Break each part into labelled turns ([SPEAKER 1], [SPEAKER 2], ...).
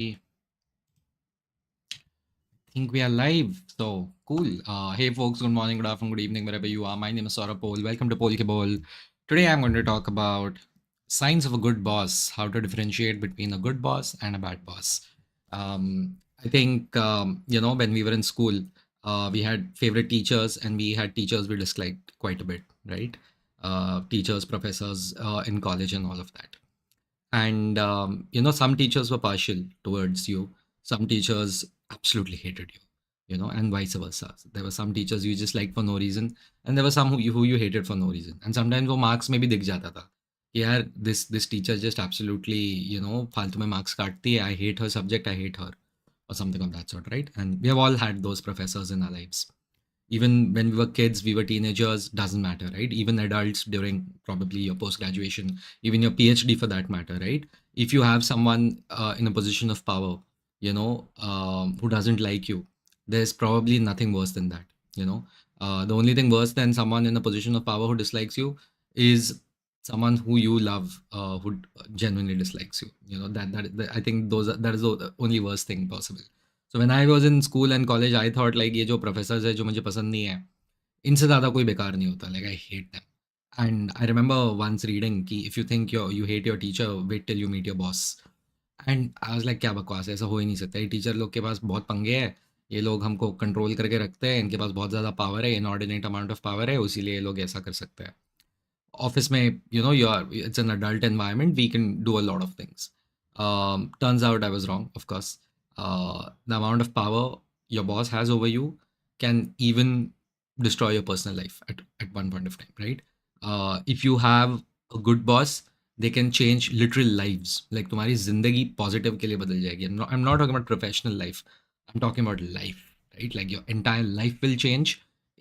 [SPEAKER 1] I think we are live. So cool. Hey folks, good morning, good afternoon, good evening, wherever you are. My name is Saurabh Pol. Welcome to Pol Ke Bol. Today I'm going to talk about signs of a good boss, how to differentiate between a good boss and a bad boss. I think, when we were in school, we had favorite teachers and we had teachers we disliked quite a bit, right? Teachers, professors in college and all of that. And some teachers were partial towards you, some teachers absolutely hated you, and vice versa. There were some teachers you just liked for no reason, and there were some who you hated for no reason. And sometimes वो marks में भी दिख जाता था कि यार this teacher just absolutely फालतू में marks काटती है, I hate her subject, I hate her, or something of that sort, right? And we have all had those professors in our lives. Even when we were kids, we were teenagers, doesn't matter, right? Even adults during probably your post graduation, even your PhD for that matter, right? If you have someone in a position of power, who doesn't like you, there's probably nothing worse than that. The only thing worse than someone in a position of power who dislikes you is someone who you love, who genuinely dislikes you. That I think that is the only worst thing possible. So when I was in school and college I thought like ये जो professors है जो मुझे पसंद नहीं है, इनसे ज़्यादा कोई बेकार नहीं होता, like I hate them. And I remember once reading कि if you think you hate your teacher, wait till you meet your boss. And I was like क्या बकवास है, ऐसा हो ही नहीं सकता. ये टीचर लोग के पास बहुत पंगे हैं, ये लोग हमको कंट्रोल करके रखते हैं, इनके पास बहुत ज़्यादा पावर है, इनऑर्डिनेट अमाउंट ऑफ पावर है, इसीलिए ये लोग ऐसा कर सकते हैं. ऑफिस में you are it's an adult environment, we can do a lot of things. Turns out I was wrong, of course. The amount of power your boss has over you can even destroy your personal life at one point of time, right? If you have a good boss, they can change literal lives. Like तुम्हारी जिंदगी positive के लिए बदल जाएगी. I'm not talking about professional life. I'm talking about life, right? Like your entire life will change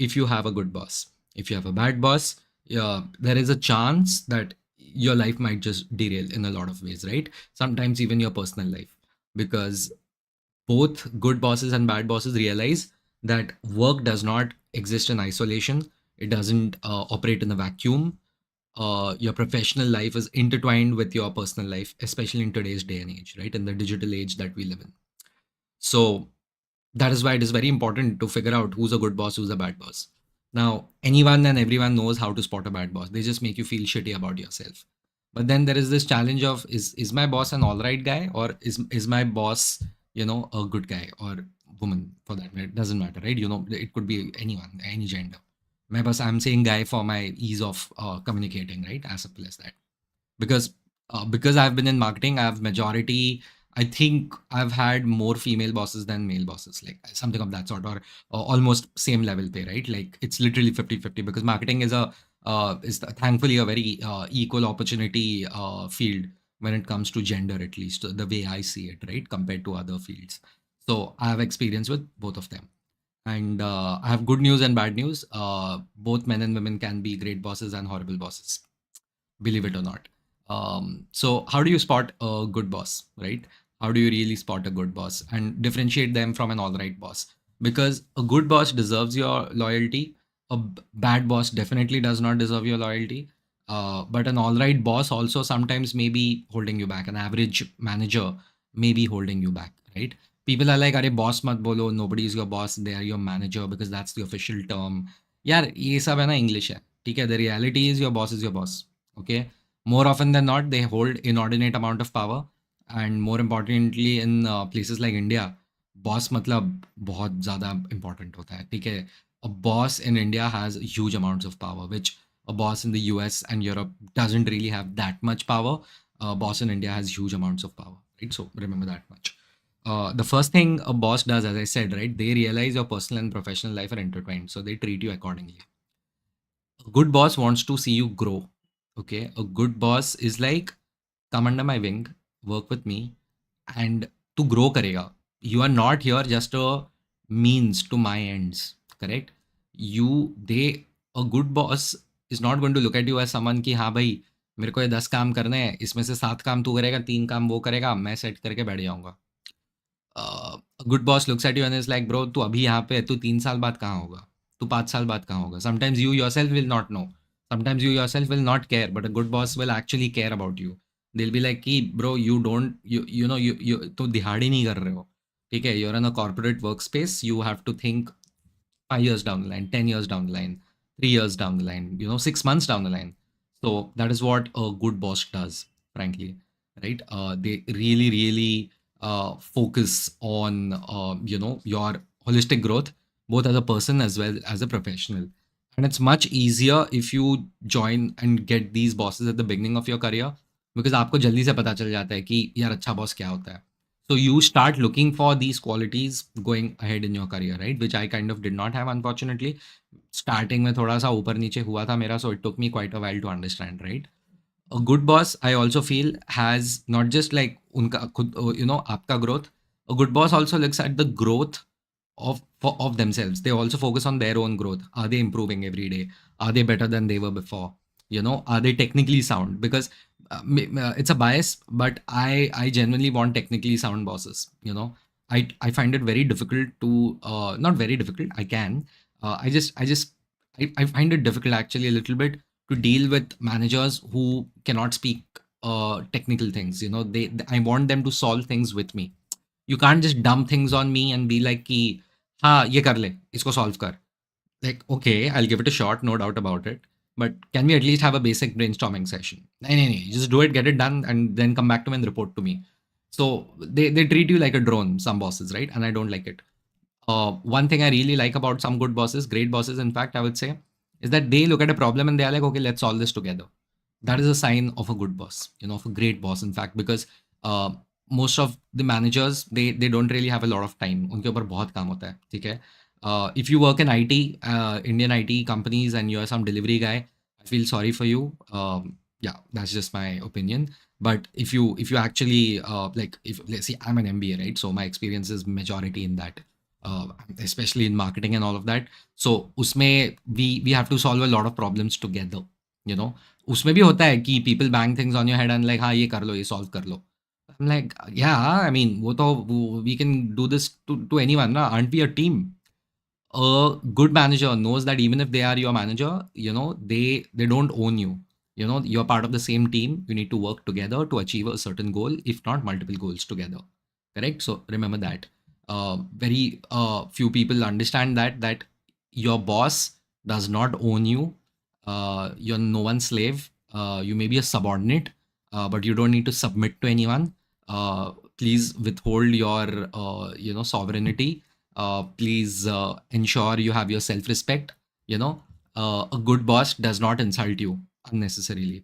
[SPEAKER 1] if you have a good boss. If you have a bad boss, yeah, there is a chance that your life might just derail in a lot of ways, right? Sometimes even your personal life, because both good bosses and bad bosses realize that work does not exist in isolation. It doesn't operate in a vacuum. Your professional life is intertwined with your personal life, especially in today's day and age, right? In the digital age that we live in. So that is why it is very important to figure out who's a good boss, who's a bad boss. Now, anyone and everyone knows how to spot a bad boss. They just make you feel shitty about yourself. But then there is this challenge of is my boss an all right guy, or is my boss a good guy or woman for that matter? It doesn't matter, right? It could be anyone, any gender. My boss, I'm saying guy for my ease of communicating, right? As simple as that. Because I've been in marketing, I think I've had more female bosses than male bosses, like something of that sort, or almost same level pay, right? Like it's literally 50-50, because marketing is thankfully a very equal opportunity field when it comes to gender, at least the way I see it, right? Compared to other fields. So I have experience with both of them. And I have good news and bad news. Both men and women can be great bosses and horrible bosses, believe it or not. So how do you spot a good boss, right? How do you really spot a good boss and differentiate them from an all right boss? Because a good boss deserves your loyalty. Bad boss definitely does not deserve your loyalty. But an all right boss also sometimes may be holding you back. An average manager may be holding you back, right? People are like, "Arey boss mat bolo, nobody is your boss, they are your manager because that's the official term." यार ये सब है ना English है, ठीक है. The reality is your boss is your boss, okay? More often than not, they hold inordinate amount of power, and more importantly in places like India, boss मतलब बहुत ज़्यादा important होता है, ठीक है. A boss in India has huge amounts of power, which a boss in the US and Europe doesn't really have that much power. A boss in India has huge amounts of power, right? So remember that much. The first thing a boss does, as I said, right, they realize your personal and professional life are intertwined, so they treat you accordingly. A good boss wants to see you grow. Okay, a good boss is like, come under my wing, work with me, and to grow karega. You are not here just a means to my ends, correct? A good boss is not going to look at you as someone कि हाँ भाई मेरे को ये 10 काम करने हैं, इसमें से 7 काम तू करेगा, 3 काम वो करेगा, मैं सेट करके बैठ जाऊंगा. Good boss looks at you and is like, bro तू अभी यहाँ पे है, तू 3 साल बाद कहाँ होगा, तू 5 साल बाद कहाँ होगा. Sometimes you yourself will not know, sometimes you yourself will not care, but a good boss will actually care about you. they'll be like, "Ki, bro, you don't, you know, you तो दिहाड़ी नहीं कर रहे हो, ठीक है? You're in a corporate workspace. You have to think 5 years down the line, 10 years down the line, 3 years down the line, 6 months down the line." So that is what a good boss does, frankly, right? They really, really focus on, your holistic growth, both as a person as well as a professional. And it's much easier if you join and get these bosses at the beginning of your career, because आपको जल्दी से पता चल जाता है कि यार अच्छा बॉस क्या होता है. So you start looking for these qualities going ahead in your career, right? Which I kind of did not have, unfortunately. Starting में थोड़ा सा ऊपर नीचे हुआ था मेरा, so it took me quite a while to understand, right? A good boss, I also feel, has not just like उनका खुद, आपका growth. A good boss also looks at the growth of themselves. They also focus on their own growth. Are they improving every day? Are they better than they were before? Are they technically sound? Because it's a bias, but I genuinely want technically sound bosses. I find it very difficult to, not very difficult. I can. I find it difficult actually a little bit to deal with managers who cannot speak technical things. I want them to solve things with me. You can't just dump things on me and be like कि हाँ ये कर ले इसको solve कर. Like, okay, I'll give it a shot, no doubt about it, but can we at least have a basic brainstorming session? No, just do it, get it done, and then come back to me and report to me. So they treat you like a drone, some bosses, right? And I don't like it. One thing I really like about some good bosses, great bosses, in fact, I would say, is that they look at a problem and they are like, okay, let's solve this together. That is a sign of a good boss, of a great boss, in fact, because uh, most of the managers, they don't really have a lot of time. उनके ऊपर बहुत काम होता है, ठीक है? If you work in IT, Indian IT companies, and you're some delivery guy, I feel sorry for you. Yeah, that's just my opinion. But if you actually, like, if let's see, I'm an MBA, right? So my experience is majority in that, uh, especially in marketing and all of that. So usme we have to solve a lot of problems together. You know, उसमें भी होता है कि people bang things on your head and like हाँ ये कर लो, ये solve कर लो. I'm like, yeah, I mean, we can do this to anyone, na? Aren't we a team? A good manager knows that even if they are your manager, they don't own you. You're part of the same team. You need to work together to achieve a certain goal, if not multiple goals together. Correct? So remember that. Very few people understand that your boss does not own you. You're no one's slave. You may be a subordinate, but you don't need to submit to anyone. Please withhold your sovereignty. Please ensure you have your self-respect. A good boss does not insult you unnecessarily.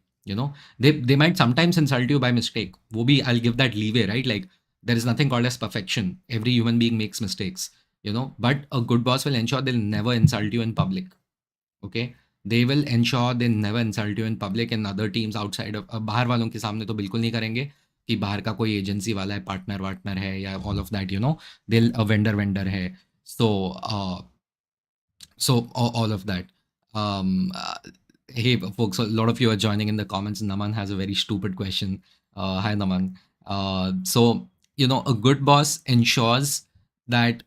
[SPEAKER 1] They might sometimes insult you by mistake. Wo bhi, I'll give that leeway, right? Like, there is nothing called as perfection. Every human being makes mistakes. But a good boss will ensure they'll never insult you in public. Okay, they will ensure they never insult you in public, and other teams outside of, बाहर वालों के सामने तो बिल्कुल नहीं करेंगे कि बाहर का कोई एजेंसी वाला है, पार्टनर वार्टनर है, या ऑल ऑफ दैट, दिल वेंडर है. So all of that. Hey folks, a lot of you are joining in the comments. Naman has a very stupid question. Hi Naman. So a good boss ensures that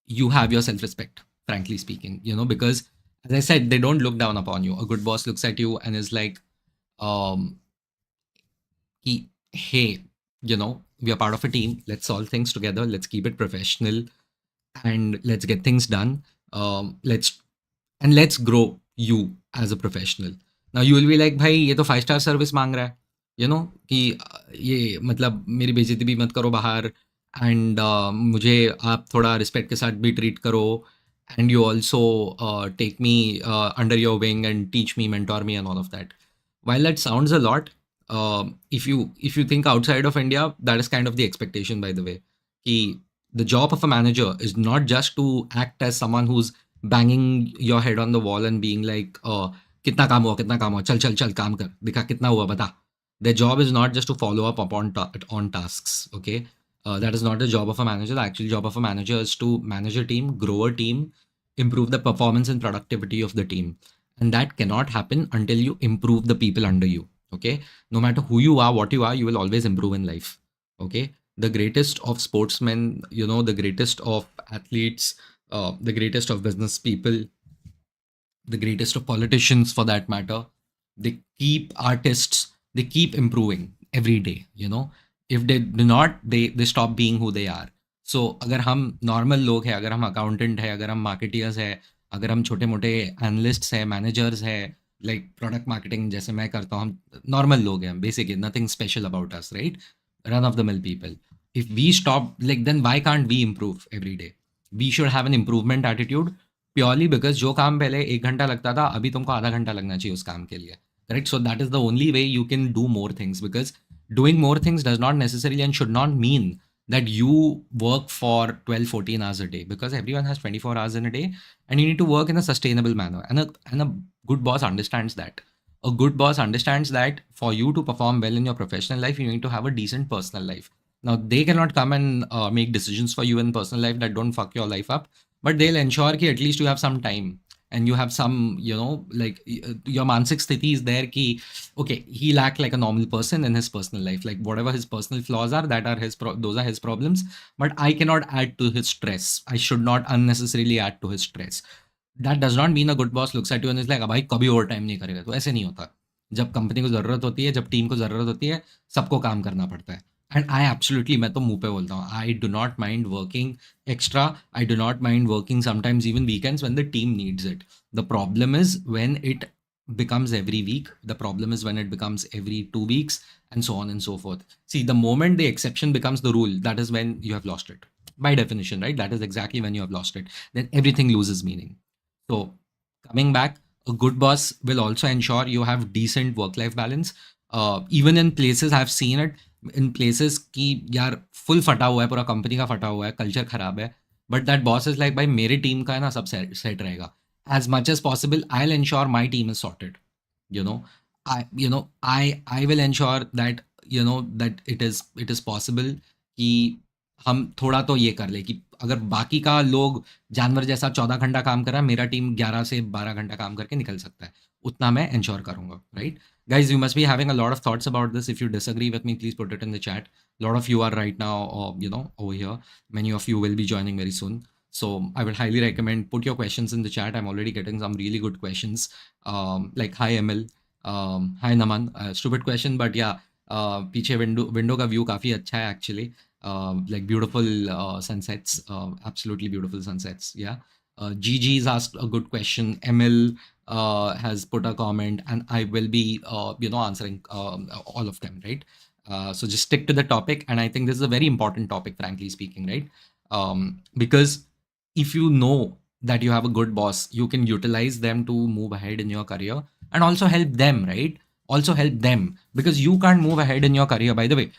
[SPEAKER 1] you have your self-respect, frankly speaking, because, as I said, they don't look down upon you. A good boss looks at you and is like, um, hey, we are part of a team. Let's solve things together. Let's keep it professional, and let's get things done. Let's grow you as a professional. Now you will be like, भाई ये तो 5 star service मांग रहा है, कि ये मतलब मेरी बेइज्जती भी मत करो बाहर, एंड मुझे आप थोड़ा रिस्पेक्ट के साथ भी ट्रीट करो, and you also take me under your wing and teach me, mentor me, and all of that. While that sounds a lot, if you think outside of India, that is kind of the expectation, by the way. The job of a manager is not just to act as someone who's banging your head on the wall and being like, कितना काम हुआ, चल चल चल काम कर, दिखा कितना हुआ, बता. Their job is not just to follow up on tasks, okay? That is not the job of a manager. The actual job of a manager is to manage a team, grow a team, improve the performance and productivity of the team. And that cannot happen until you improve the people under you, okay? No matter who you are, what you are, you will always improve in life, okay? The greatest of sportsmen, the greatest of athletes, the greatest of business people, the greatest of politicians for that matter, they keep artists, they keep improving every day, you know. If they do not, they stop being who they are. So अगर हम normal लोग हैं, अगर हम accountant है, अगर हम marketeers है, अगर हम छोटे मोटे एनालिस्ट्स है, मैनेजर्स है, लाइक प्रोडक्ट मार्केटिंग जैसे मैं करता हूँ, हम नॉर्मल लोग हैं, basically nothing special about us, right? Run of the mill people. If we stop, like, then why can't we improve every day? We should have an improvement attitude, purely because जो काम पहले 1 घंटा लगता था, अभी तुमको आधा घंटा लगना चाहिए उस काम के लिए, correct? So that is the only way you can do more things, because doing more things does not necessarily and should not mean that you work for 12-14 hours a day, because everyone has 24 hours in a day, and you need to work in a sustainable manner, and a good boss understands that. A good boss understands that for you to perform well in your professional life, you need to have a decent personal life. Now, they cannot come and make decisions for you in personal life that don't fuck your life up, but they'll ensure that at least you have some time, and you have some, you know, like your mansik sthiti is there ki, okay, he'll act like a normal person in his personal life, like whatever his personal flaws are, that are those are his problems, but I cannot add to his stress. I should not unnecessarily add to his stress. That does not mean a good boss looks at you and is like, भाई कभी over time नहीं करेगा. तो ऐसे नहीं होता. जब company को ज़रूरत होती है, जब टीम को ज़रूरत होती है, सबको काम करना पड़ता है. एंड आई एब्सोल्युटली, मैं तो मुंह पे बोलता हूँ, I do not mind working extra. I do not mind working sometimes even weekends when the team needs it. The problem is when it becomes every week. The problem is when it becomes every 2 weeks, and so on and so forth. See, the moment the exception becomes the rule, that is when you have lost it. By definition, right? That is exactly when you have lost it. Then everything loses meaning. So, coming back, a good boss will also ensure you have decent work-life balance. Even in places I've seen it, in places कि यार full फटा हुआ है, पूरा company का फटा हुआ है, कल्चर खराब है, but that boss is like, भाई मेरी टीम का है ना, सब सेट रहेगा. As much as possible, I'll ensure my team is sorted. You know, I will ensure that, you know, that it is possible कि हम थोड़ा तो ये कर ले कि अगर बाकी का लोग जानवर जैसा 14 घंटा काम कर रहा है, मेरा टीम 11 से 12 घंटा काम करके निकल सकता है, उतना मैं इंश्योर करूंगा, right? Guys, you must be having a lot of thoughts about this. If you disagree with me, please put it in the chat. A lot of you are right now, you know, over here. Many of you will be joining very soon. So I would highly recommend, put your questions in the chat. I'm already getting some really good questions. Like, hi Emil, hi Naman. Stupid question, but yeah, पीछे window का view काफ़ी अच्छा है actually. Like beautiful sunsets, absolutely beautiful sunsets. Yeah. Gigi's asked a good question. Emil has put a comment, and I will be, you know, answering all of them, right? So just stick to the topic, and I think this is a very important topic, frankly speaking, right? Because if you know that you have a good boss, you can utilize them to move ahead in your career and also help them, right? Also help them, because you can't move ahead in your career. By the way,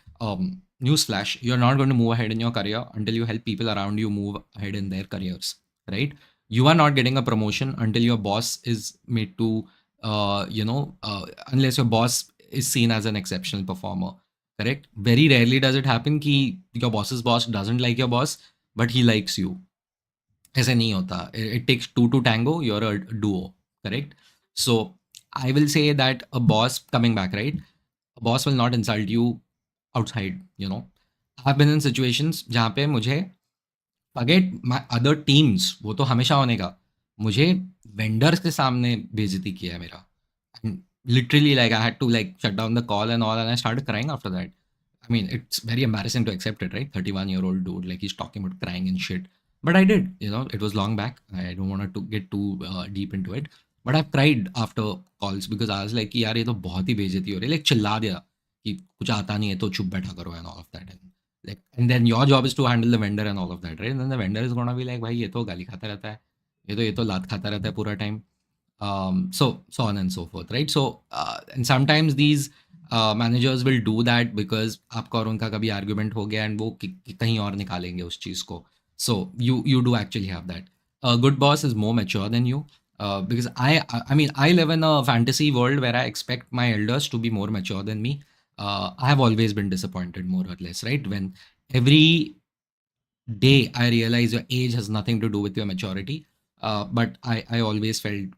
[SPEAKER 1] newsflash, you're not going to move ahead in your career until you help people around you move ahead in their careers, right? You are not getting a promotion until your boss is made to, unless your boss is seen as an exceptional performer, correct? Very rarely does it happen कि your boss's boss doesn't like your boss, but he likes you. ऐसे नहीं होता. It takes two to tango. You're a duo, correct? So I will say that a boss, coming back, right? A boss will not insult you outside, you know. I've been in situations जहाँ पे मुझे, forget my other teams, वो तो हमेशा होने का, मुझे vendors के सामने बेइज्जती किया है मेरा. And literally, like, I had to like shut down the call and all, and I started crying after that. I mean, it's very embarrassing to accept it, right? 31-year-old dude, like, he's talking about crying and shit. But I did, you know, it was long back. I don't want to get too deep into it. But I've cried after calls because I was like, कि यार ये तो बहुत ही बेइज्जती हो रही है. Like, चिल्ला दिया कि कुछ आता नहीं है तो चुप बैठा करो and all of that. And then your job is to handle the vendor and all of that, right? And then the vendor is gonna be like, भाई ये तो गाली खाता रहता है, ये तो लात खाता रहता है पूरा time. So on and so forth, right? So and sometimes these managers will do that because आपका और उनका कभी argument हो गया and वो कहीं और निकालेंगे उस चीज़ को. So you do actually have that. A good boss is more mature than you, because I mean, I live in a fantasy world where I expect my elders to be more mature than me. I have always been disappointed, more or less, right? When every day I realize your age has nothing to do with your maturity, but I always felt,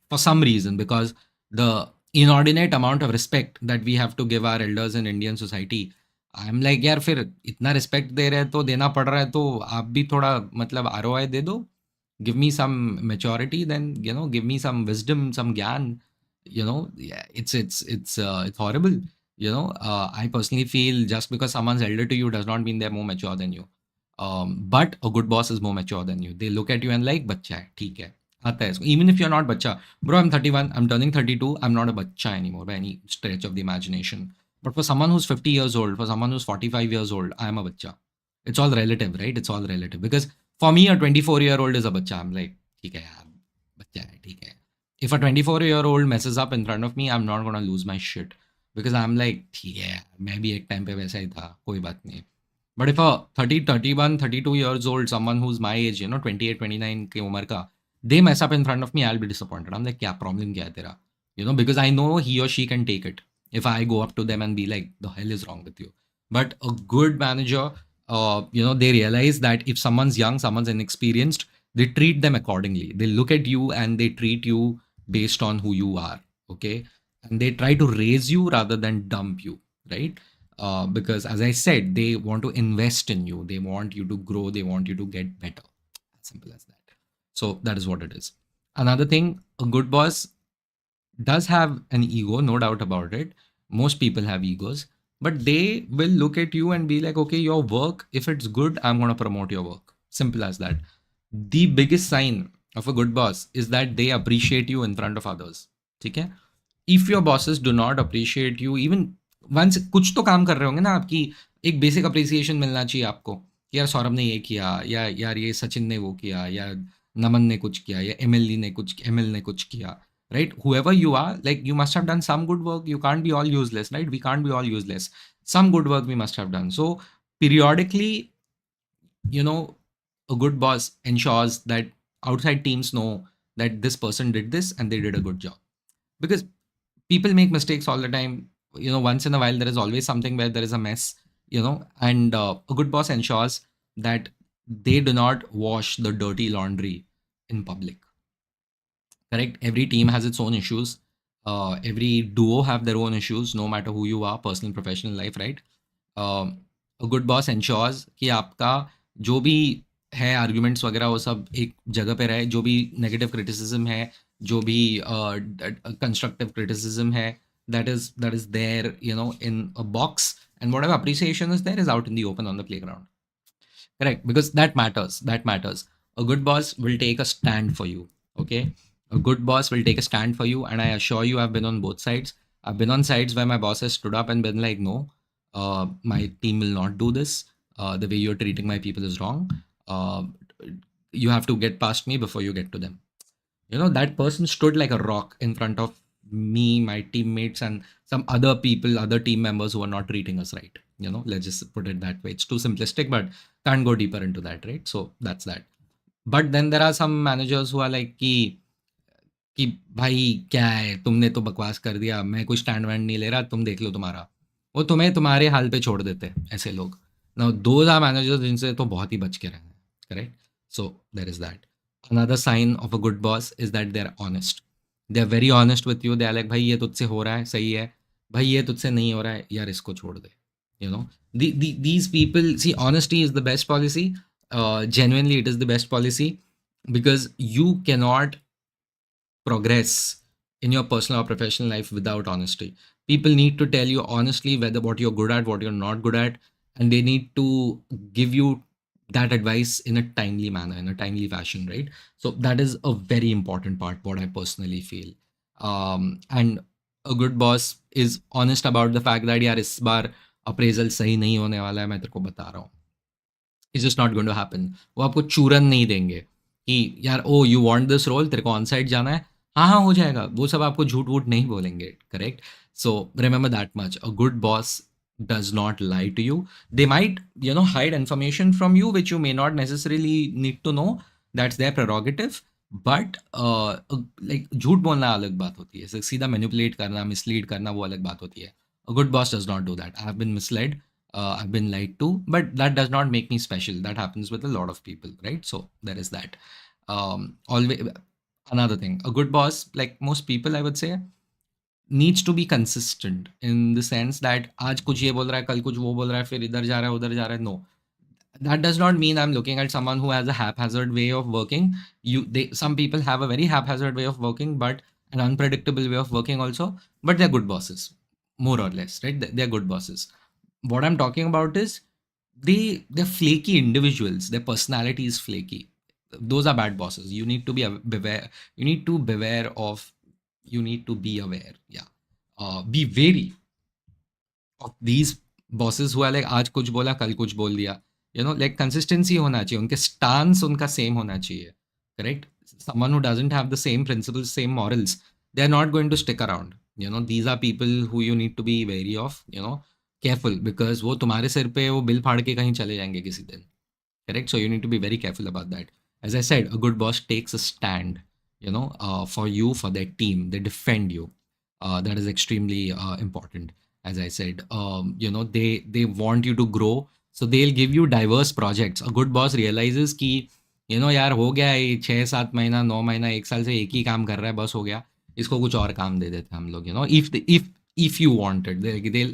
[SPEAKER 1] for some reason, because the inordinate amount of respect that we have to give our elders in Indian society, I'm like, यार फिर इतना respect दे रहे हैं तो देना पड़ रहा है, तो आप भी थोड़ा मतलब ROI दे दो. Give me some maturity, then, you know, give me some wisdom, some ज्ञान, you know. Yeah, it's horrible. I personally feel just because someone's elder to you does not mean they're more mature than you. But a good boss is more mature than you. They look at you and like, बच्चा है, ठीक है, आता है इसको. Even if you're not बच्चा, bro, I'm 31, I'm turning 32, I'm not a बच्चा anymore by any stretch of the imagination. But for someone who's 50 years old, for someone who's 45 years old, I am a बच्चा. It's all relative, right? It's all relative. Because for me, a 24-year-old is a बच्चा. I'm like, ठीक है यार, बच्चा है, ठीक है. If a 24-year-old messes up in front of me, I'm not gonna lose my shit. Because I'm like, ठीक है यार, मैं भी एक टाइम पे वैसा ही था, कोई बात नहीं. But if a 30, 31, 32 years old, someone who's my age, 28, 29 की उम्र का, they mess up in front of me, I'll be disappointed. I'm like, क्या problem क्या है तेरा? Because I know he or she can take it. If I go up to them and be like, the hell is wrong with you? But a good manager, they realize that if someone's young, someone's inexperienced, they treat them accordingly. They look at you and they treat you based on who you are. Okay. And they try to raise you rather than dump you. Right. Because as I said, they want to invest in you. They want you to grow. They want you to get better. As simple as that. So that is what it is. Another thing, a good boss does have an ego, no doubt about it. Most people have egos, but they will look at you and be like, okay, your work, if it's good, I'm going to promote your work. Simple as that. The biggest sign of a good boss is that they appreciate you in front of others. Okay? If your bosses do not appreciate you, even once कुछ तो काम कर रहे होंगे ना, आपकी एक basic appreciation मिलना चाहिए आपको कि यार सौरभ ने ये किया, या यार ये सचिन ने वो किया, या नमन ने कुछ किया, या एमएल ने कुछ किया, right? Whoever you are, like, you must have done some good work. You can't be all useless, right? We can't be all useless. Some good work we must have done. So periodically, a good boss ensures that outside teams know that this person did this and they did a good job. Because people make mistakes all the time. Once in a while, there is always something where there is a mess, and a good boss ensures that they do not wash the dirty laundry in public. Correct? Every team has its own issues. Every duo have their own issues, no matter who you are, personal, professional life, right? A good boss ensures कि आपका जो भी है arguments वगैरह वो सब एक जगह पे रहे. जो भी नेगेटिव क्रिटिसिज्म है, जो भी कंस्ट्रक्टिव क्रिटिसिज्म है, that is there, in a box, and whatever appreciation is there is out in the open on the playground. Correct? Because that matters. A good boss will take a stand for you. Okay? A good boss will take a stand for you, and I assure you, I've been on both sides. I've been on sides where my boss has stood up and been like, no, my team will not do this. The way you're treating my people is wrong. You have to get past me before you get to them. That person stood like a rock in front of me, my teammates, and some other people, other team members who are not treating us right. Let's just put it that way. It's too simplistic, but can't go deeper into that, right? So that's that. But then there are some managers who are like कि भाई क्या है, तुमने तो बकवास कर दिया, मैं कोई स्टैंड वैंड नहीं ले रहा, तुम देख लो तुम्हारा. वो तुम्हें तुम्हारे हाल पे छोड़ देते हैं, ऐसे लोग. नाउ दोज आर मैनेजर्स जिनसे तो बहुत ही बच के रहना है. Correct? So there is that. Another sign of a good boss is that they are honest. They are very honest with you. They are like, भाई ये तुझसे हो रहा है, सही है. भाई ये तुझसे नहीं हो रहा है, यार इसको छोड़ दे. These people, see, honesty is the best policy. Genuinely, it is the best policy, because you cannot progress in your personal or professional life without honesty. People need to tell you honestly whether what you're good at, what you're not good at, and they need to give you that advice in a timely manner, in a timely fashion, right? So that is a very important part, what I personally feel. And a good boss is honest about the fact that यार इस बार appraisal सही नहीं होने वाला है, मैं तेरे को बता रहा हूँ. It's just not going to happen. वो आपको चूरन नहीं देंगे कि यार, ओ यू वांट दिस रोल, तेरे को ऑन साइड जाना है, हाँ हाँ हो जाएगा. वो सब आपको झूठ वूठ नहीं बोलेंगे. Correct? So remember that much. A good boss does not lie to you. They might, hide information from you which you may not necessarily need to know. That's their prerogative. But like झूठ बोलना अलग बात होती है. सीधा manipulate करना, mislead करना, वो अलग बात होती है. A good boss does not do that. I have been misled. I've been lied to, but that does not make me special. That happens with a lot of people, right? So there is that. Always another thing. A good boss, like most people, I would say, needs to be consistent in the sense that आज कुछ ये बोल रहा है, कल कुछ वो बोल रहा है, फिर इधर जा रहा है, उधर जा रहा है. No, that does not mean I'm looking at someone who has a haphazard way of working. Some people have a very haphazard way of working, but an unpredictable way of working also. But they're good bosses. more or less, right? They're good bosses. What I'm talking about is they're flaky individuals. Their personality is flaky. Those are bad bosses. You need to be beware. You need to beware of. You need to be aware. Yeah. Be wary of these bosses who are like आज कुछ बोला कल कुछ बोल दिया. Like consistency होना चाहिए. उनके stance उनका same होना चाहिए. Correct? Someone who doesn't have the same principles, same morals, they're not going to stick around. These are people who you need to be wary of. Careful, because वो तुम्हारे सिर पे वो बिल फाड़ के कहीं चले जाएंगे किसी दिन. Correct? So you need to be very careful about that. As I said, a good boss takes a stand, for you, for their team. They defend you. That is extremely important. As I said, they want you to grow, so they'll give you diverse projects. A good boss realizes कि यार हो गया ये 6-7 महीना 9 महीना 1 साल से एक ही काम कर रहा है, बस हो गया, इसको कुछ और काम दे देते हैं हम लोग. If you want it,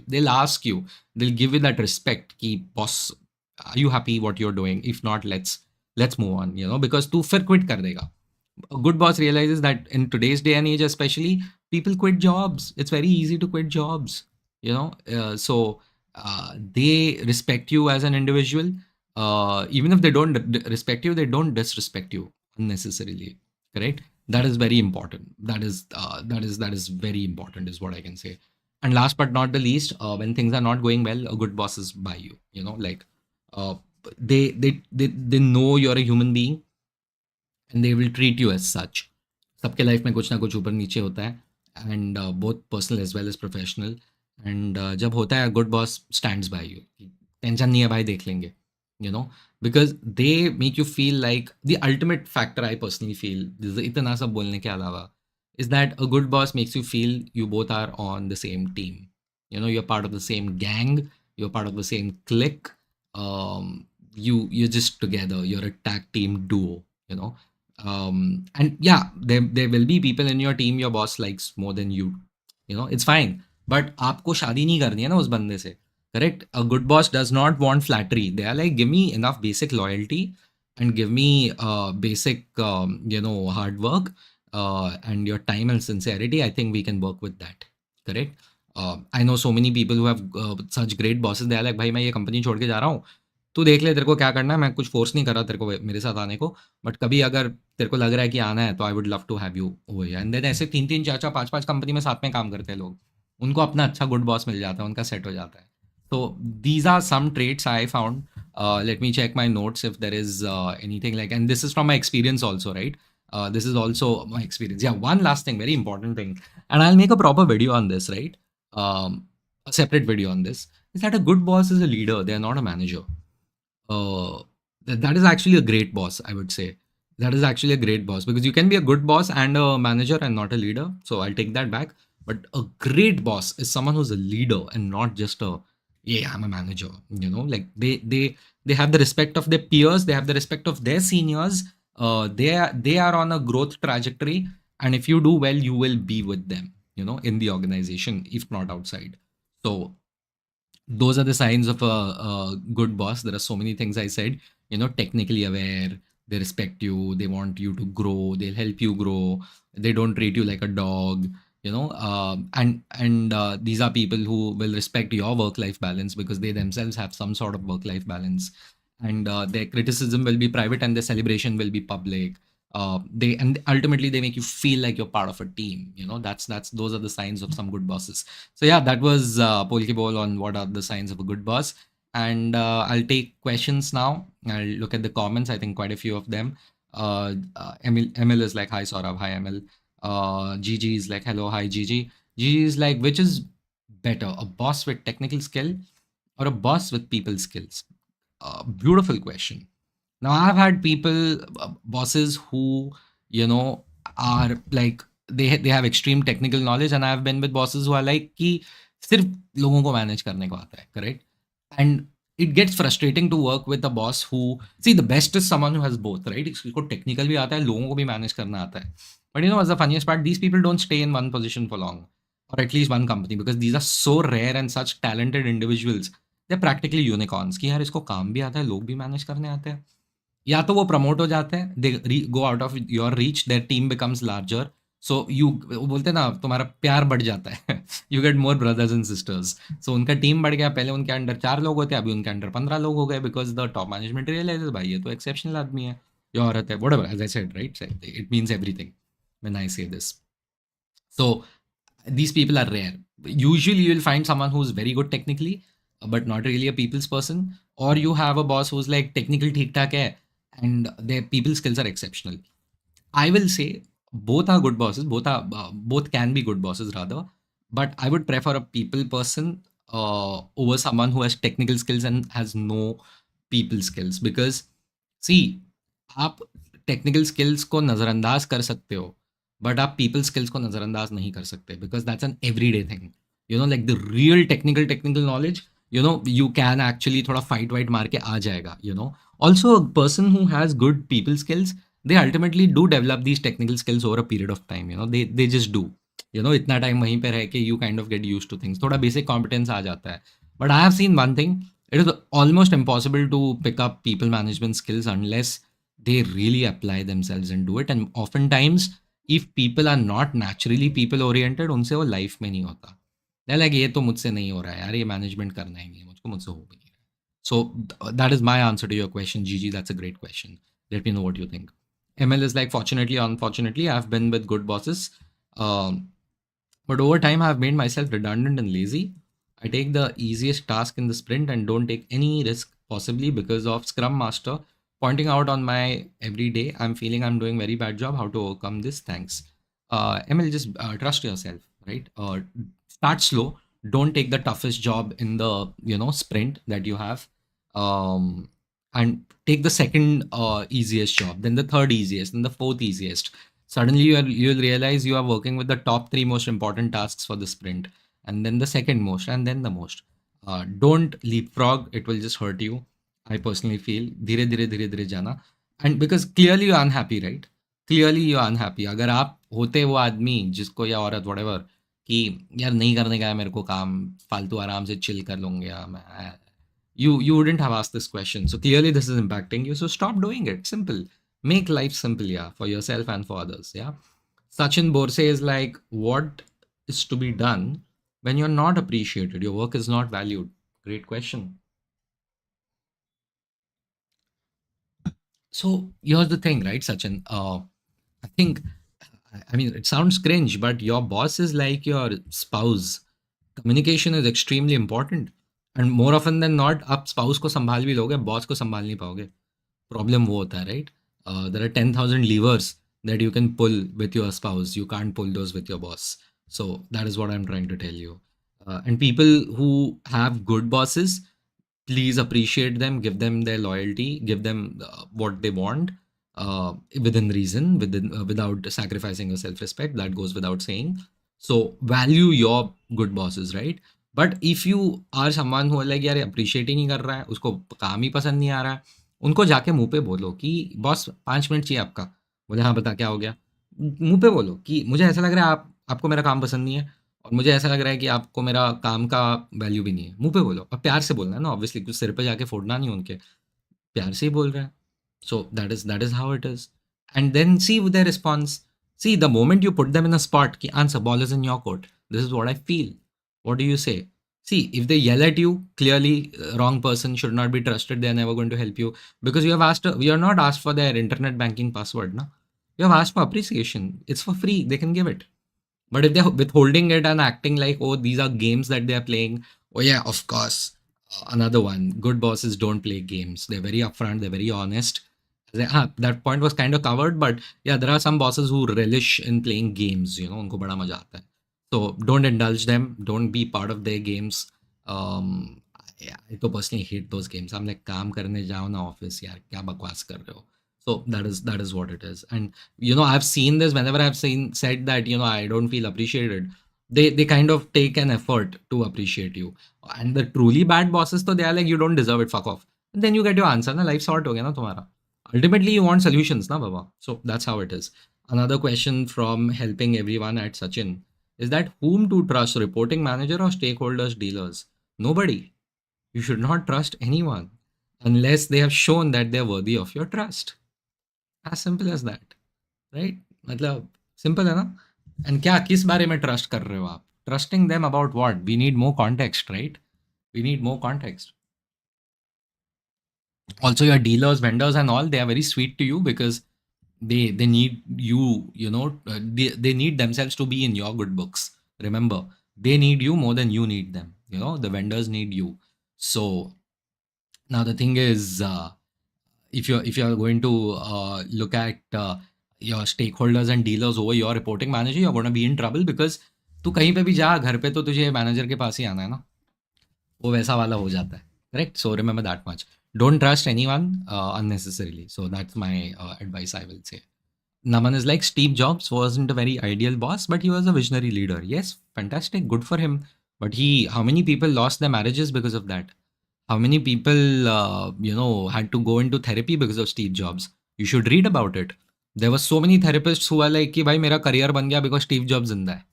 [SPEAKER 1] they'll ask you, they'll give you that respect कि boss, are you happy what you're doing? If not, let's move on. Because तू फिर quit कर देगा. A good boss realizes that in today's day and age, especially, people quit jobs. It's very easy to quit jobs. So they respect you as an individual. Even if they don't respect you, they don't disrespect you unnecessarily. Correct? That is very important. That is very important, is what I can say. And last but not the least, when things are not going well, a good boss is by you. Like uh, they know you're a human being, and they will treat you as such. सबके life में कुछ ना कुछ ऊपर नीचे होता है, and both personal as well as professional. And जब होता है, good boss stands by you. Tension नहीं है भाई, देख लेंगे. Because they make you feel like the ultimate factor, I personally feel, इतना सब बोलने के अलावा, is that a good boss makes you feel you both are on the same team. You're part of the same gang, you're part of the same clique. You're just together, you're a tag team duo. And yeah, there will be people in your team your boss likes more than you. It's fine, but आपको शादी नहीं करनी है ना उस बंदे से. Correct? A good boss does not want flattery. They are like, give me enough basic loyalty and give me basic hard work and your time and sincerity. I think we can work with that. Correct? I know so many people who have such great bosses. They are like, भाई मैं ये company छोड़ के जा रहा हूँ, तू देख ले तेरे को क्या करना है, मैं कुछ फोर्स नहीं कर रहा तेरे को मेरे साथ आने को, बट कभी अगर तेरे को लग रहा है कि आना है तो I would love to have you over here. And then ऐसे 3-3 4-4 5-5 कंपनी में साथ में काम करते हैं लोग. उनको अपना अच्छा गुड बॉस मिल जाता है, उनका सेट हो जाता है. So these are some traits I found. Let me check my notes if there is anything like, and this is from my experience also, right? This is also my experience. Yeah, one last thing, very important thing, and I'll make a proper video on this, right? A separate video on this, is that a good boss is a leader. They are not a manager. That is actually a great boss, I would say. That is actually a great boss, because you can be a good boss and a manager and not a leader. So I'll take that back. But a great boss is someone who's a leader and not just a, yeah, I'm a manager. Like they have the respect of their peers. They have the respect of their seniors. They are on a growth trajectory, and if you do well, you will be with them. In the organization, if not outside. So those are the signs of a good boss. There are so many things I said. Technically aware. They respect you. They want you to grow. They'll help you grow. They don't treat you like a dog. And these are people who will respect your work-life balance, because they themselves have some sort of work-life balance, and their criticism will be private and their celebration will be public. And ultimately they make you feel like you're part of a team. Those are the signs of some good bosses. So yeah, that was Polkeball on what are the signs of a good boss. And I'll take questions now. I'll look at the comments. I think quite a few of them. Emil is like, hi Saurabh, hi Emil. Gigi is like, hello, hi Gigi. Gigi is like, which is better, a boss with technical skill or a boss with people skills? Beautiful question. Now I've had people, bosses who are like, they have extreme technical knowledge, and I've been with bosses who are like कि सिर्फ लोगों को manage करने को आता है. Correct? And it gets frustrating to work with a boss who, see, the best is someone who has both, right? इसको technical भी आता है, लोगों को भी manage करना आता है. But what's the funniest part? These people don't stay in one position for long, or at least one company, because these are so rare and such talented individuals. They're practically unicorns कि यार इसको काम भी आता है, लोग भी manage करने आते हैं. या तो वो promote हो जाते हैं, they go out of your reach, their team becomes larger, so you वो बोलते हैं ना तुम्हारा प्यार बढ़ जाता है you get more brothers and sisters. So उनका टीम बढ़ गया. पहले उनके अंडर 4 लोग होते, अभी उनके अंडर 15 लोग हो गए, because the top management realises भाई ये तो एक्सेप्शनल आदमी है, ये औरत है, whatever as I said right, it means everything when I say this. So these people are rare. Usually, you will find someone who's very good technically, but not really a people's person. Or you have a boss who's like technical ठीक ठाक है, and their people skills are exceptional. I will say both are good bosses. Both can be good bosses rather, but I would prefer a people person over someone who has technical skills and has no people skills. Because see, आप technical skills को नज़रअंदाज कर सकते हो, but आप people skills को नज़रअंदाज नहीं कर सकते, because that's an everyday thing. You know like the real technical knowledge, you know you can actually थोड़ा फाइट वाइट मार के आ जाएगा. You know also a person who has good people skills, they ultimately do develop these technical skills over a period of time. You know, they just do. You know, इतना time वहीं पे रह के you kind of get used to things. थोड़ा basic competence आ जाता है. But I have seen one thing. It is almost impossible to pick up people management skills unless they really apply themselves and do it. And oftentimes, if people are not naturally people oriented, उनसे वो life में नहीं होता. They're like ये तो मुझसे नहीं हो रहा है यार, ये management करना ही नहीं है मुझको, मुझसे हो भी नहीं रहा है. So that is my answer to your question, Gigi. That's a great question. Let me know what you think. ML is like, fortunately, unfortunately, I've been with good bosses. But over time, I've made myself redundant and lazy. I take the easiest task in the sprint and don't take any risk, possibly because of Scrum Master pointing out on my every day. I'm feeling I'm doing very bad job. How to overcome this? Thanks. ML, just trust yourself, right? Start slow. Don't take the toughest job in the sprint that you have. And take the second easiest job, then the third easiest, then the fourth easiest. Suddenly you'll realize you are working with the top 3 most important tasks for the sprint, and then the second most, and then the most. Don't leapfrog, it will just hurt you. I personally feel धीरे धीरे धीरे धीरे जाना. And because clearly you're unhappy, right? Clearly you're unhappy. अगर आप होते वो आदमी जिसको या औरत whatever कि यार नहीं करने का है मेरे को काम, फालतू आराम से चिल कर लूंगा मैं, you wouldn't have asked this question. So clearly this is impacting you. So stop doing it. Simple. Make life simple, yeah, for yourself and for others. Yeah. Sachin Borse is like, what is to be done when you're not appreciated? Your work is not valued. Great question. So here's the thing, right, Sachin? I think, I mean, it sounds cringe, but your boss is like your spouse. Communication is extremely important. And more often than not, आप spouse को संभाल भी लोगे, boss को संभाल नहीं पाओगे. Problem वो होता है, right? There are 10,000 levers that you can pull with your spouse. You can't pull those with your boss. So that is what I'm trying to tell you. And people who have good bosses, please appreciate them, give them their loyalty, give them what they want, within reason, without sacrificing your self-respect. That goes without saying. So value your good bosses, right? But if you are someone who like यार appreciate ही नहीं कर रहा है, उसको काम ही पसंद नहीं आ रहा है, उनको जाके मुंह पे बोलो कि बॉस 5 मिनट चाहिए आपका. बोले हाँ बता क्या हो गया. मुंह पे बोलो कि मुझे ऐसा लग रहा है आपको मेरा काम पसंद नहीं है, और मुझे ऐसा लग रहा है कि आपको मेरा काम का वैल्यू भी नहीं है. मुंह पे बोलो, और प्यार से बोलना है ना, ऑब्वियसली कुछ सिर पे जाके फोड़ना नहीं उनके, प्यार से ही बोल रहा है. So that is how it is. And then see with their response. See the moment you put them in a spot कि answer ball is in your court, this is what I feel, what do you say. See, if they yell at you, clearly wrong person, should not be trusted. They are never going to help you because you are not asked for their internet banking password, na. You have asked for appreciation. It's for free. They can give it. But if they're withholding it and acting like, oh, these are games that they are playing, oh yeah, of course. Another one. Good bosses don't play games. They're very upfront. They're very honest. That point was kind of covered, but yeah, there are some bosses who relish in playing games. You know, उनको बड़ा मजा आता है. So don't indulge them. Don't be part of their games. Um, yeah, I तो personally hate those games. I'm like, काम करने जाओ ना ऑफिस यार, क्या बकवास कर रहे हो. So that is what it is. And you know, I've seen this whenever I've said that, you know, I don't feel appreciated. They kind of take an effort to appreciate you. And the truly bad bosses, so they are like, you don't deserve it, fuck off. And then you get your answer, na life sort हो गया ना तुम्हारा. Ultimately, you want solutions, na baba. So that's how it is. Another question from helping everyone at Sachin is that whom to trust, reporting manager or stakeholders, dealers? Nobody. You should not trust anyone unless they have shown that they're worthy of your trust. As simple as that, right? मतलब simple है ना. And क्या किस बारे में trust कर रहे हो आप? Trusting them about what? We need more context, right? We need more context. Also, your dealers, vendors, and all, they are very sweet to you because they need you. They need themselves to be in your good books. Remember, they need you more than you need them. The vendors need you. So now the thing is, if you're going to look at your stakeholders and dealers over your reporting manager, you're going to be in trouble because तू कहीं पे भी जा घर पे तो तुझे manager के पास ही आना है ना, वो वैसा वाला हो जाता है, correct? So remember that much, don't trust anyone unnecessarily. So that's my advice, I will say. Naman is like, Steve Jobs wasn't a very ideal boss, but he was a visionary leader. Yes, fantastic, good for him. But how many people lost their marriages because of that? How many people had to go into therapy because of Steve Jobs? You should read about it. There were so many therapists who are like कि भाई मेरा career बन गया because Steve Jobs जिंदा है.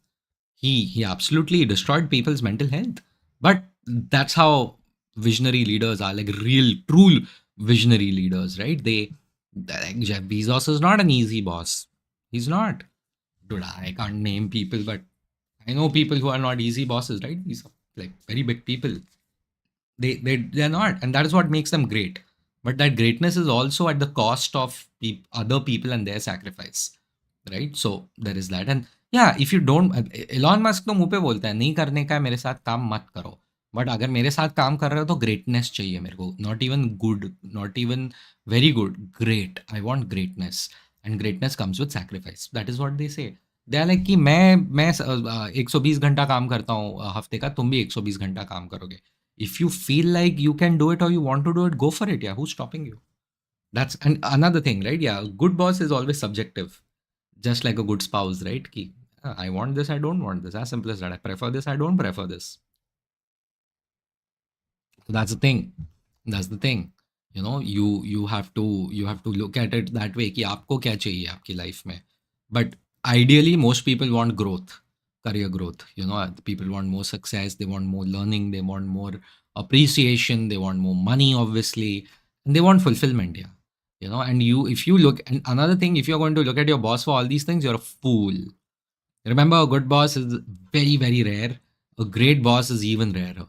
[SPEAKER 1] He absolutely destroyed people's mental health. But that's how visionary leaders are, like real, true visionary leaders, right? Like Jeff Bezos is not an easy boss. He's not. Dude, I can't name people, but I know people who are not easy bosses, right? These are like very big people. They're not, and that is what makes them great. But that greatness is also at the cost of other people and their sacrifice, right? So there is that. And yeah, if you don't, Elon Musk तो मुंह पे बोलता है नहीं करने का है मेरे साथ काम मत करो. बट अगर मेरे साथ काम कर रहे हो तो ग्रेटनेस चाहिए मेरे को, not even good, not even very good, great. I want greatness, and greatness comes with sacrifice. That is what they say. They are like कि मैं 120 घंटा काम करता हूँ हफ्ते का, तुम भी 120 घंटा काम करोगे. If you feel like you can do it or you want to do it, go for it. Yeah, who's stopping you? That's another thing, right? Yeah, good boss is always subjective, just like a good spouse, right? Ki, I want this, I don't want this. As simple as that. I prefer this, I don't prefer this. So that's the thing. That's the thing. You have to look at it that way कि आपको क्या चाहिए आपकी life में. But ideally, most people want growth, career growth. People want more success. They want more learning. They want more appreciation. They want more money, obviously, and they want fulfillment. Yeah. And if you look, and another thing, if you're going to look at your boss for all these things, you're a fool. Remember, a good boss is very, very rare. A great boss is even rarer,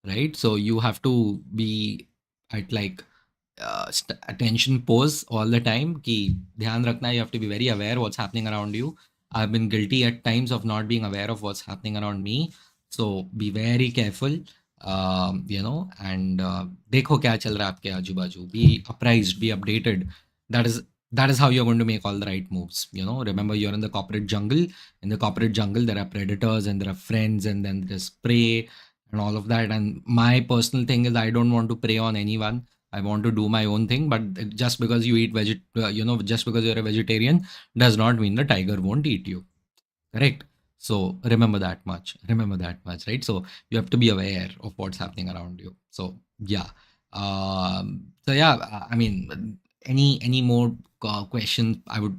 [SPEAKER 1] right? So you have to be at like attention pose all the time ki dhyan rakhna. You have to be very aware what's happening around you. I've been guilty at times of not being aware of what's happening around me, so be very careful. And देखो क्या चल रहा है आपके आजू बाजू. Be apprised, be updated. That is how you're going to make all the right moves. Remember, you're in the corporate jungle. In the corporate jungle there are predators and there are friends and then there's prey and all of that. And my personal thing is I don't want to prey on anyone. I want to do my own thing. But just because you eat just because you're a vegetarian does not mean the tiger won't eat you. Correct? So remember that much. Remember that much, right? So you have to be aware of what's happening around you. So yeah. So yeah, I mean, any more questions? I would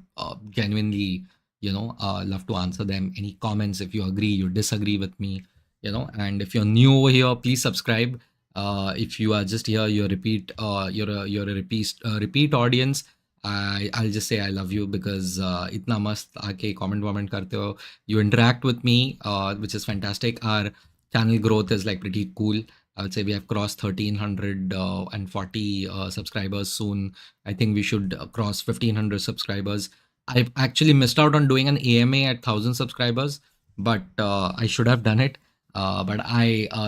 [SPEAKER 1] genuinely, love to answer them. Any comments? If you agree, you disagree with me, and if you're new over here, please subscribe. If you are just here, you're a repeat audience. I'll just say I love you because itna mast aake comment karte ho. You interact with me, which is fantastic. Our channel growth is like pretty cool. I would say we have crossed 1,340 subscribers soon. I think we should cross 1,500 subscribers. I've actually missed out on doing an AMA at 1,000 subscribers, but I should have done it. But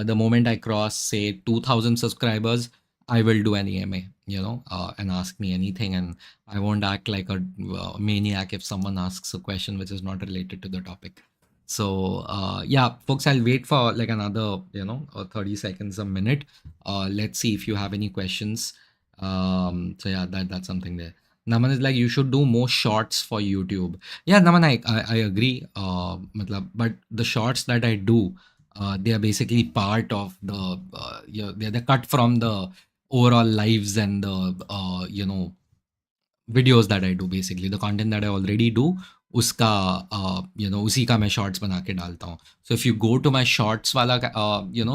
[SPEAKER 1] the moment I cross, say, 2,000 subscribers, I will do an AMA, and ask me anything. And I won't act like a maniac if someone asks a question which is not related to the topic. So yeah, folks, I'll wait for like another 30 seconds, a minute. Let's see if you have any questions. So yeah, that's something there. Naman is like, you should do more shorts for YouTube. Yeah, Naman, I agree. But the shorts that I do, they are basically part of the they're cut from the overall lives and the videos that I do. Basically the content that I already do, उसका उसी का मैं shorts बना के डालता हूँ. So if you go to my shorts वाला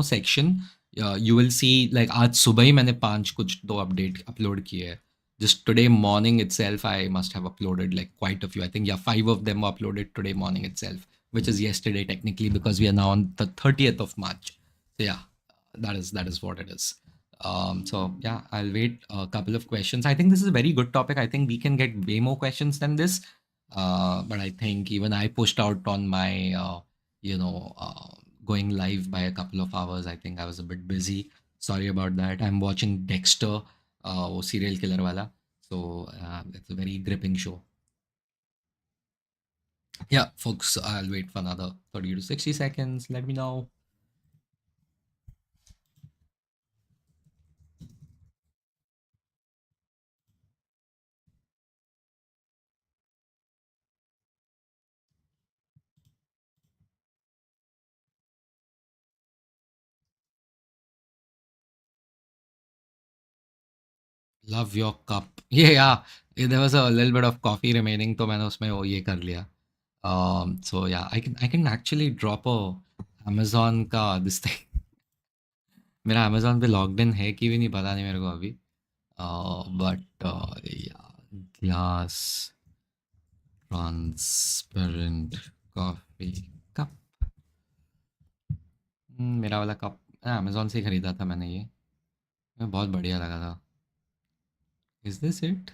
[SPEAKER 1] section, you will see like आज सुबह ही मैंने 5 कुछ 2 अपडेट अपलोड किए हैं. Just today morning itself, I must have uploaded like quite a few. I think, yeah, 5 of them were uploaded today morning itself, which is yesterday technically, because we are now on the 30th of March. So yeah, that is what it is. So yeah, I'll wait a couple of questions. I think this is a very good topic. I think we can get way more questions than this. But I think even I pushed out on my you know going live by a couple of hours. I think I was a bit busy. Sorry about that. I'm watching Dexter, वो serial killer वाला. So it's a very gripping show. Yeah, folks, I'll wait for another 30 to 60 seconds. Let me know. Love your cup. Yeah, there was a little bit of coffee remaining, तो मैंने उसमें वो ये कर लिया. So yeah, I can actually drop a Amazon का this thing. मेरा Amazon पे लॉग्ड इन है कि भी नहीं पता नहीं मेरे को अभी. But yeah, glass transparent coffee cup. मेरा वाला कप Amazon से ही खरीदा था मैंने ये. बहुत बढ़िया लगा था. Is this it?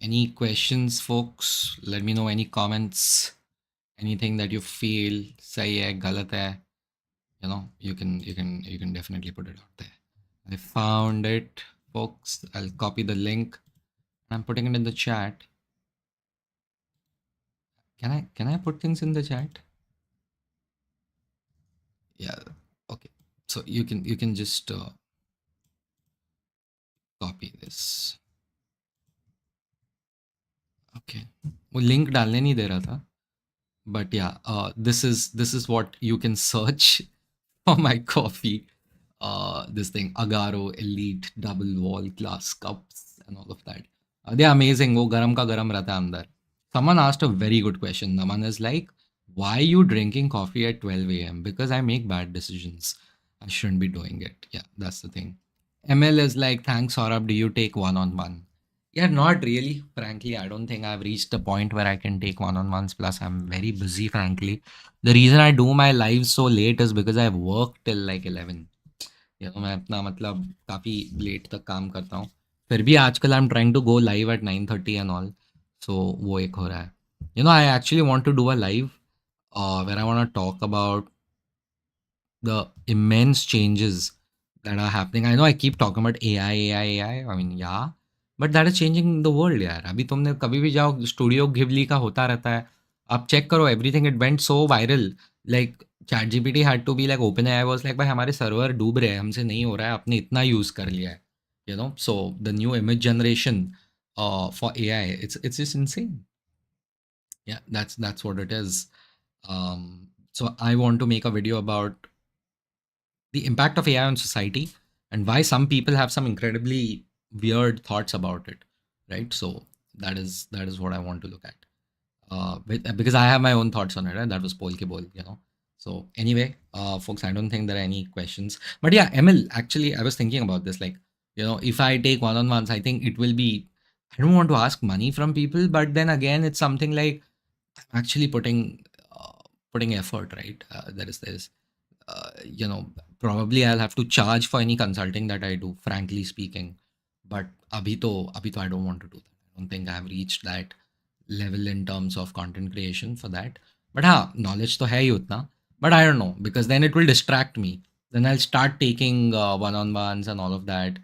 [SPEAKER 1] Any questions, folks? Let me know any comments. Anything that you feel सही है, गलत है. You can definitely put it out there. I found it, folks. I'll copy the link. I'm putting it in the chat. Can I put things in the chat? Yeah. Okay. So you can just copy this. Okay. वो link डालने नहीं दे रहा था. But yeah, this is what you can search for my coffee. This thing Agaro Elite Double Wall Glass Cups and all of that. They're amazing. वो गरम का गरम रहता है अंदर. Someone asked a very good question. Naman is like, why are you drinking coffee at 12 a.m.? Because I make bad decisions. I shouldn't be doing it. Yeah, that's the thing. ML is like, thanks, Saurabh. Do you take one-on-one? Yeah, not really. Frankly, I don't think I've reached a point where I can take one-on-ones. Plus, I'm very busy, frankly. The reason I do my lives so late is because I've worked till like 11. मैं अपना मतलब काफ़ी late तक काम करता हूँ. फिर भी आजकल I am trying to go live at 9:30 and all. So वो एक हो रहा है. I actually want to do a live where I want to talk about the immense changes that are happening. I know I keep talking about AI, AI, AI. I mean, yeah, but that is changing the world, यार. अभी तुमने कभी भी जाओ, studio Ghibli का होता रहता है. आप चेक करो, everything it went so viral. Like ChatGPT had to be like OpenAI was like, भाई हमारे सर्वर डूब रहे हैं, हमसे नहीं हो रहा है, आपने इतना यूज कर लिया है. So the new image generation for AI, it's just insane. Yeah, that's what it is. So I want to make a video about the impact of AI on society and why some people have some incredibly weird thoughts about it, right? So that is what I want to look at. Because I have my own thoughts on it, right? That was Paul ke bol. So anyway, folks, I don't think there are any questions. But yeah, Emil, actually, I was thinking about this. Like, if I take one-on-ones, I think it will be. I don't want to ask money from people, but then again, it's something like I'm actually putting effort, right? There is probably I'll have to charge for any consulting that I do, frankly speaking. But abhi to I don't want to do that. I don't think I've reached that level in terms of content creation for that. But knowledge to hai hi utna. But I don't know, because then it will distract me. Then I'll start taking one-on-ones and all of that.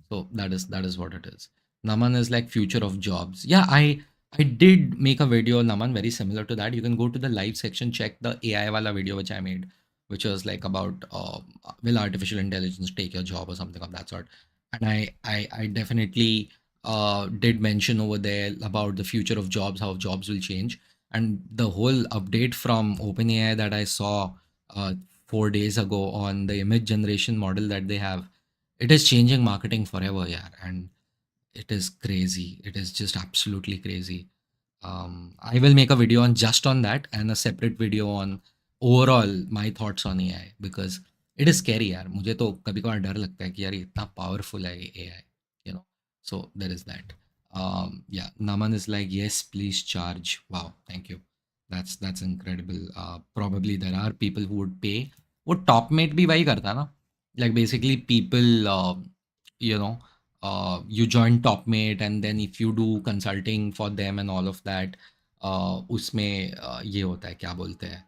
[SPEAKER 1] So that is what it is. Naman is like future of jobs. Yeah, I did make a video, Naman, very similar to that. You can go to the live section, check the AI wala video which I made, which was like about will artificial intelligence take your job or something of that sort. And I definitely did mention over there about the future of jobs, how jobs will change, and the whole update from OpenAI that I saw 4 days ago on the image generation model that they have, it is changing marketing forever, yeah, and it is crazy. It is just absolutely crazy. I will make a video on just on that and a separate video on overall my thoughts on AI, because it is scary यार, मुझे तो कभी-कभार डर लगता है कि यार ये इतना पावरफुल है ये AI, you know? So there is that. Yeah, Naman is like, "Yes, please charge." Wow, thank you. That's incredible. Probably there are people who would pay. वो टॉपमेट भी वही करता है ना? Like basically people, you know, you join टॉपमेट and then if you do consulting for them and all of that, उसमें ये होता है, क्या बोलते हैं,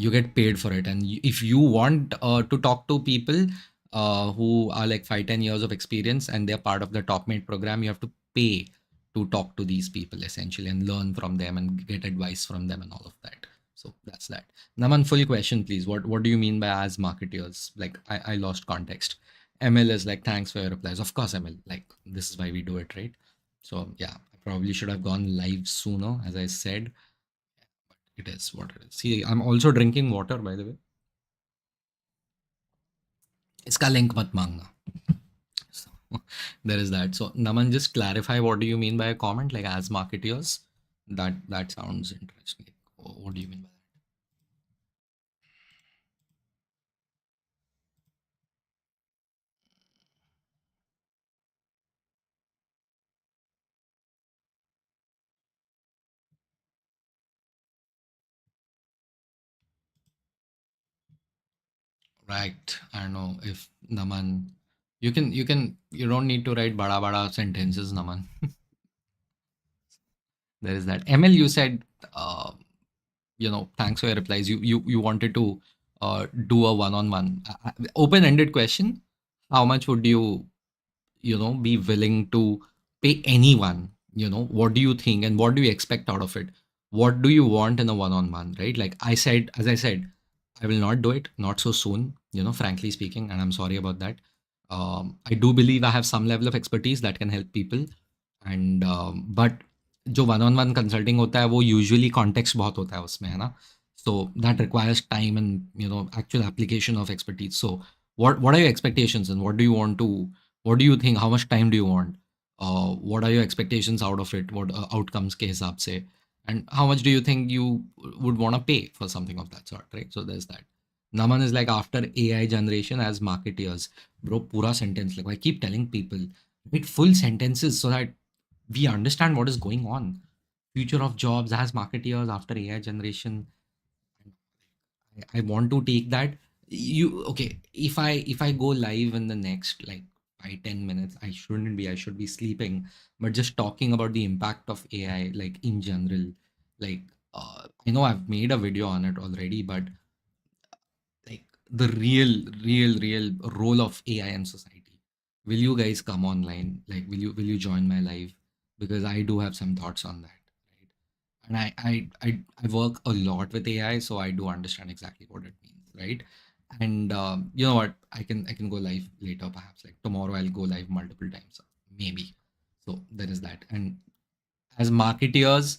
[SPEAKER 1] you get paid for it, and if you want to talk to people who are like 5-10 years of experience and they're part of the TopMate program, you have to pay to talk to these people essentially and learn from them and get advice from them and all of that. So that's that. Naman, full question please. What do you mean by as marketeers? Like I lost context. ML is like, thanks for your replies. Of course, ML, like this is why we do it, right? So yeah, I probably should have gone live sooner, as I said. It is what it is. See, I'm also drinking water, by the way. इसका link मत मांगना. So, there is that. So, Naman, just clarify, what do you mean by a comment like as marketeers? That sounds interesting. What do you mean by that? Right. I don't know if Naman, you don't need to write bada sentences, Naman. There is that. ML, you said, uh, thanks for your replies. You wanted to do a one-on-one open-ended question. How much would you be willing to pay anyone? What do you think and what do you expect out of it? What do you want in a one-on-one, right? Like as I said, I will not do it, not so soon, frankly speaking, and I'm sorry about that. I do believe I have some level of expertise that can help people, and but जो one on one consulting होता है वो usually context बहुत होता है उसमें, है ना? So that requires time and actual application of expertise. So what are your expectations and what do you think, how much time do you want, what are your expectations out of it, what outcomes के हिसाब से, and how much do you think you would want to pay for something of that sort, right? So there's that. Naman is like, after AI generation as marketeers, bro, pura sentence, like I keep telling people, write full sentences so that we understand what is going on. Future of jobs as marketeers after AI generation. I want to take that. You okay? If I go live in the next like 5-10 minutes, I shouldn't be. I should be sleeping. But just talking about the impact of AI, like in general, like I know I've made a video on it already, but like the real role of AI in society. Will you guys come online? Like, will you join my live? Because I do have some thoughts on that, right? And I work a lot with AI, so I do understand exactly what it means, right? And you know what? I can go live later, perhaps like tomorrow. I'll go live multiple times, maybe. So there is that. And as marketeers,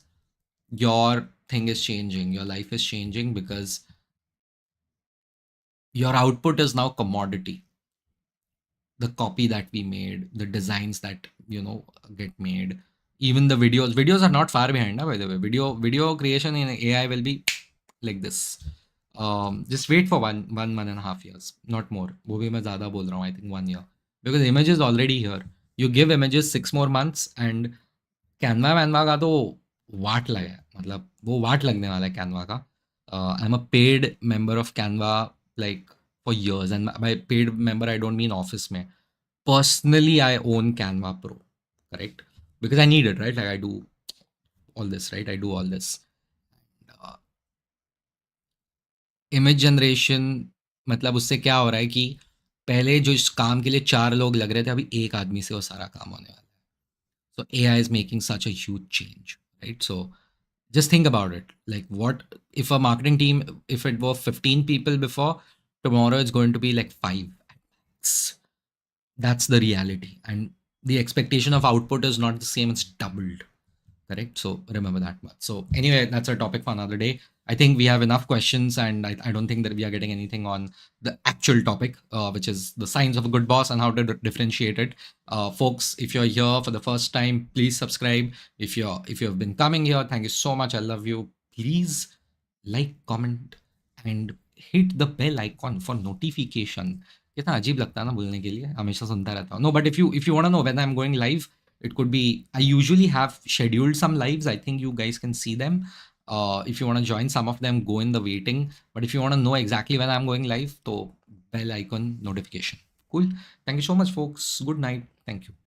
[SPEAKER 1] your thing is changing. Your life is changing because your output is now commodity. The copy that we made, the designs that get made, even the videos are not far behind, by the way. Video creation in AI will be like this. Just wait for 1.5 years, not more. वो भी मैं ज़्यादा बोल रहा हूँ, I think 1 year, because image is already here. You give images 6 more months and Canva वैनवा का तो वाट लगा है, मतलब वो वाट लगने वाला है कैनवा का. I am a paid member of Canva like for years, and by paid member I don't mean office में. Personally, I own Canva Pro, correct? Because I need it, right? Like I do all this, right? I do all this. Uh, Image generation, मतलब उससे क्या हो रहा है कि पहले जो इस काम के लिए 4 लोग लग रहे थे, अभी एक आदमी से वो सारा काम होने वाला है. So AI is making such a huge change, right? So just think about it. Like, what if a marketing team, if it were 15 people before, tomorrow it's going to be like 5. That's the reality. And the expectation of output is not the same, it's doubled. Correct. So remember that much. So anyway, that's a topic for another day. I think we have enough questions, and I don't think that we are getting anything on the actual topic, which is the signs of a good boss and how to differentiate it. Folks, if you're here for the first time, please subscribe. If you have been coming here, thank you so much. I love you. Please like, comment, and hit the bell icon for notification. कितना अजीब लगता है ना बोलने के लिए, हमेशा सुनता रहता हूँ। No, but if you want to know when I am going live, it could be, I usually have scheduled some lives. I think you guys can see them. If you want to join some of them, go in the waiting. But if you want to know exactly when I'm going live, so bell icon notification. Cool. Thank you so much, folks. Good night. Thank you.